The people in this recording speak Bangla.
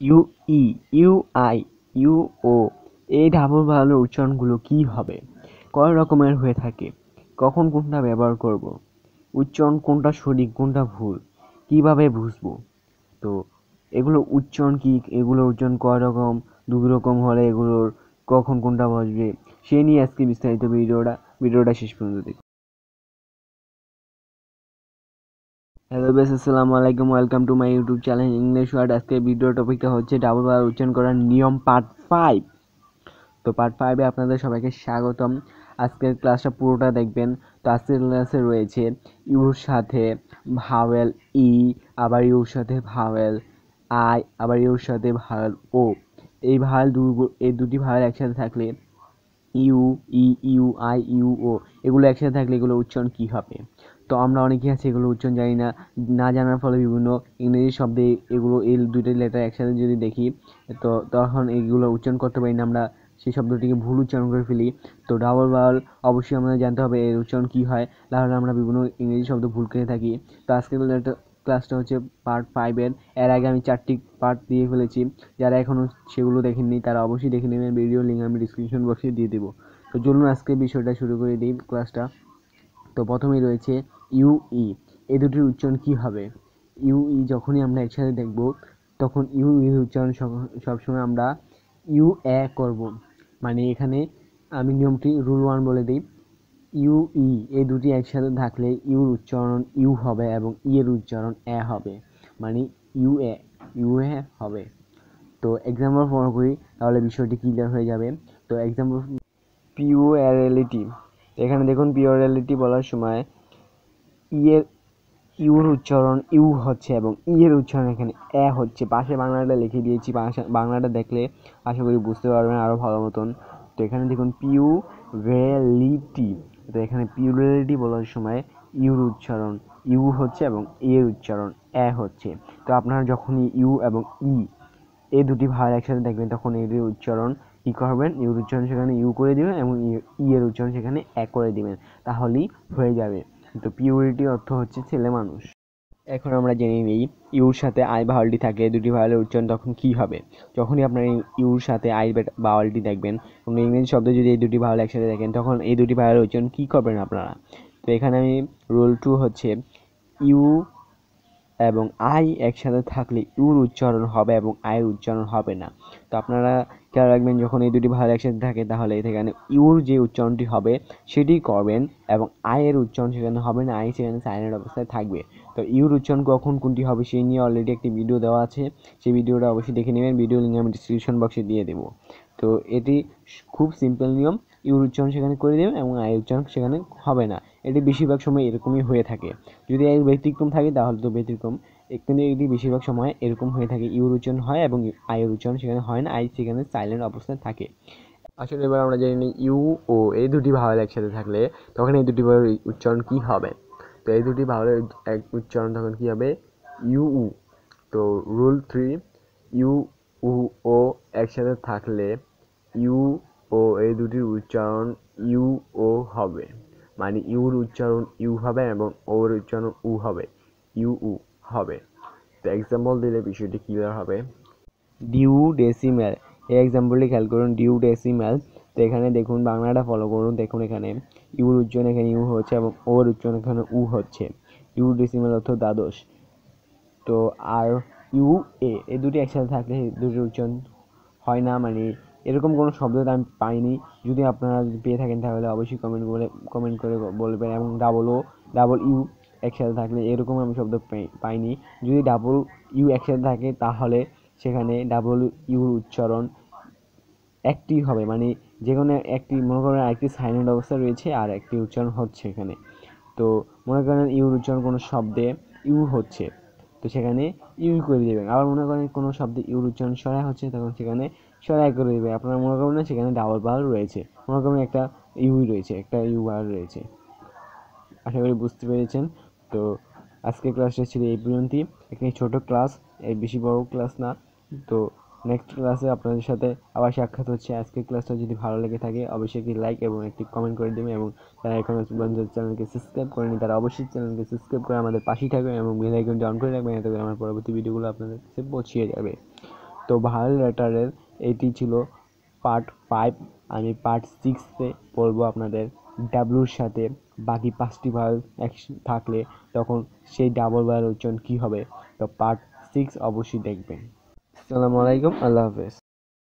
You E, U I, U O, এই ডাবল বাউলের উচ্চারণগুলো কি হবে, কয় রকমের হয়ে থাকে, কখন কোনটা ব্যবহার করব, উচ্চারণ কোনটা সঠিক কোনটা ভুল, কিভাবে বুঝবো। তো এগুলো উচ্চারণ কি, এগুলোর উচ্চারণ কয় রকম, দুই রকম হলে এগুলোর কখন কোনটা বসবে, সে নিয়ে আজকে বিস্তারিত ভিডিওটা শেষ পর্যন্ত দেখুন। হ্যালো বেস, আসসালামু আলাইকুম, welcome to my YouTube channel English word. আজকে ভিডিও টপিকটা হচ্ছে ডাবল বাউল উচ্চারণ করার নিয়ম পার্ট 5। তো পার্ট 5-এ আপনাদের সবাইকে স্বাগতম। আজকের ক্লাসটা পুরোটা দেখবেন। তো আজকের ক্লাসে রয়েছে ইউর সাথে ভাওয়েল ই, আবার ইউর সাথে ভাওয়েল আই, আবার ইউর সাথে ভাওয়েল ও। এই দুটি ভাওয়েল একসাথে থাকলে U E, U I, U O, এগুলো একসাথে থাকলে এগুলো উচ্চারণ কি হবে। তো আমরা অনেকেই আছে এগুলো উচ্চারণ জানি না, না জানার ফলে বিভিন্ন ইংরেজি শব্দে এগুলো এই দুটো লেটার একসাথে যদি দেখি তো তখন এগুলো উচ্চারণ করতে পারি না, আমরা সেই শব্দটিকে ভুল উচ্চারণ করে ফেলি। তো ডাবল বাউল অবশ্যই আমাদের জানতে হবে এর উচ্চারণ কী হয়, তাহলে আমরা বিভিন্ন ইংরেজি শব্দ ভুল করে থাকি। তো আজকের ক্লাসটা হচ্ছে পার্ট 5-এর। এর আগে আমি 4টি পার্ট দিয়ে ফেলেছি, যারা এখনও সেগুলো দেখেননি তারা অবশ্যই দেখে নেবেন, ভিডিও লিঙ্ক আমি ডিসক্রিপশন বক্সে দিয়ে দেবো। তো চলুন আজকে বিষয়টা শুরু করে দিই ক্লাসটা। তো প্রথমেই রয়েছে ইউ ই, এই দুটির উচ্চারণ কি হবে। ইউ ই যখনই আমরা একসাথে দেখব তখন ইউ ই উচ্চারণ সবসময় আমরা ইউ এ করব। মানে এখানে আমি নিয়মটি রুল 1 বলে দিই। ইউ ই এই দুটি একসাথে থাকলে ইউর উচ্চারণ ইউ হবে এবং ই এর উচ্চারণ এ হবে, মানে ইউ এ হবে। তো এক্সাম্পল ফলো করি, তাহলে বিষয়টি ক্লিয়ার হয়ে যাবে। তো এক্সাম্পল পিউরালিটি, এখানে দেখুন পিউরালিটি বলার সময় ইয়ের ইউর উচ্চারণ ইউ হচ্ছে এবং ইয়ের উচ্চারণ এখানে এ হচ্ছে। পাশে বাংলাটা লিখে দিয়েছি, বাংলাটা দেখলে আশা করি বুঝতে পারবেন আরও ভালো মতন। তো এখানে দেখুন পিউরেলিটি, তো এখানে পিউরেলিটি বলার সময় ইউর উচ্চারণ ইউ হচ্ছে এবং এর উচ্চারণ এ হচ্ছে। তো আপনারা যখনই ইউ এবং ই এই দুটি ভাগ একসাথে দেখবেন তখন এর উচ্চারণ কী করবেন, ইউর উচ্চারণ সেখানে ইউ করে দিবেন এবং ই এর উচ্চারণ সেখানে এ করে দিবেন, তাহলেই হয়ে যাবে। তো পিউরিটি অর্থ হচ্ছে ছেলে মানুষ। এখন আমরা জেনে নিই ইউর সাথে আই ভাওয়ালটি থাকে, দুটি ভাওয়ালের উচ্চারণ তখন কী হবে। যখনই আপনার ইউর সাথে আই ভাওয়ালটি দেখবেন, কোনো ইংরেজি শব্দে যদি এই দুটি ভাওয়াল একসাথে দেখেন তখন এই দুটি ভাওয়ালের উচ্চারণ কী করবেন আপনারা। তো এখানে আমি রুল 2 হচ্ছে ইউ এবং আই একসাথে থাকলে ইউর উচ্চারণ হবে এবং আয়ের উচ্চারণ হবে না। তো আপনারা খেয়াল রাখবেন যখন এই দুটি ভাগ একসাথে থাকে তাহলে এখানে ইউর যে উচ্চারণটি হবে সেটি করবেন এবং আয়ের উচ্চারণ সেখানে হবে না, আই সেখানে সাইলেন্ট অবস্থায় থাকবে। তো ইউর উচ্চারণ কখন কোনটি হবে সেই নিয়ে অলরেডি একটি ভিডিও দেওয়া আছে, সেই ভিডিওটা অবশ্যই দেখে নেবেন, ভিডিও লিঙ্ক আমি ডিসক্রিপশন বক্সে দিয়ে দেবো। তো এটি খুব সিম্পল নিয়ম, ইউর উচ্চারণ সেখানে করে দেবেন এবং আয়ের উচ্চারণ সেখানে হবে না। এটি বেশিরভাগ সময় এরকমই হয়ে থাকে, যদি এর ব্যতিক্রম থাকে তাহলে তো ব্যতিক্রম, কিন্তু এটি বেশিরভাগ সময় এরকম হয়ে থাকে, ইউর উচ্চারণ হয় এবং আয়ের উচ্চারণ সেখানে হয় না, আই সেখানে সাইলেন্ট অবস্থায় থাকে। আসলে এবার আমরা জানি না ইউ ও এই দুটি ভাওয়েল একসাথে থাকলে তখন এই দুটি ভাওয়েল উচ্চারণ কি হবে। তো এই দুটি ভাওয়েলের উচ্চারণ তখন কি হবে, ইউ উ। তো রুল 3, ইউ উ ও একসাথে থাকলে ইউ ও এই দুটির উচ্চারণ ইউ ও হবে, মানে ইউর উচ্চারণ ইউ হবে এবং ওর উচ্চারণ উ হবে, ইউ উ হবে। তো এক্সাম্পল দিলে বিষয়টি ক্লিয়ার হবে। ডিউ ডেসিমেল, এই এক্সাম্পলটি খেয়াল করুন, ডিউ ডেসিমেল। তো এখানে দেখুন বাংলাটা ফলো করুন, দেখুন এখানে ইউর উচ্চারণ এখানে ইউ হচ্ছে এবং ওর উচ্চারণ এখানে উ হচ্ছে। ডিউ ডেসিমেল অর্থ দ্বাদশ। তো আর ইউ এ এই দুটি একসাথে থাকলে দুটির উচ্চারণ হয় না, মানে এরকম কোনো শব্দ আমি পাইনি। যদি আপনারা পেয়ে থাকেন তাহলে অবশ্যই কমেন্ট করে বলবেন। এবং ডাবল ইউ একসাথে থাকলে এরকম আমি শব্দ পাইনি। যদি ডাবল ইউ একসাথে থাকে তাহলে সেখানে ডাবল ইউর উচ্চারণ একটি হবে, মানে যে কোনো একটি, মনে করেন একটি সাইলেন্ট অবস্থা রয়েছে আর একটি উচ্চারণ হচ্ছে এখানে। তো মনে করেন ইউর উচ্চারণ কোনো শব্দে ইউ হচ্ছে, তো সেখানে ইউ করে দেবেন। আবার মনে করেন কোনো শব্দে ইউর উচ্চারণ সরাই হচ্ছে, তখন সেখানে সরাই করে দেবে। আপনারা মনে করবেন না সেখানে ডাবল বাল রয়েছে, মনে করবেন একটা ইউই রয়েছে, একটা ইউ বার রয়েছে। আশা করি বুঝতে পেরেছেন। তো আজকের ক্লাসটা ছিল এই পর্যন্তই, একটি ছোট ক্লাস, এর বেশি বড় ক্লাস না। তো নেক্সট ক্লাসে আপনাদের সাথে আবার সাক্ষাৎ হচ্ছে। আজকের ক্লাসটা যদি ভালো লেগে থাকে অবশ্যই একটি লাইক এবং একটি কমেন্ট করে দেবেন, এবং যারা এখনও পর্যন্ত চ্যানেলকে সাবস্ক্রাইব করেনি তারা অবশ্যই চ্যানেলকে সাবস্ক্রাইব করে আমাদের পাশেই থাকবেন এবং বেল আইকনটি অন করে রাখবেন, এতে করে আমার পরবর্তী ভিডিওগুলো আপনাদের কাছে পৌঁছিয়ে যাবে। তো ভাওয়েল লেটারের এটি ছিল পার্ট 5। আমি পার্ট 6-এ বলবো আপনাদের ডাব্লুর সাথে বাকি 5টি ভাওয়েল থাকলে তখন সেই ডাবল ভাওয়েল উচ্চারণ কী হবে। তো পার্ট 6 অবশ্যই দেখবেন। আসসালামু আলাইকুম, আল্লাহ হাফেজ।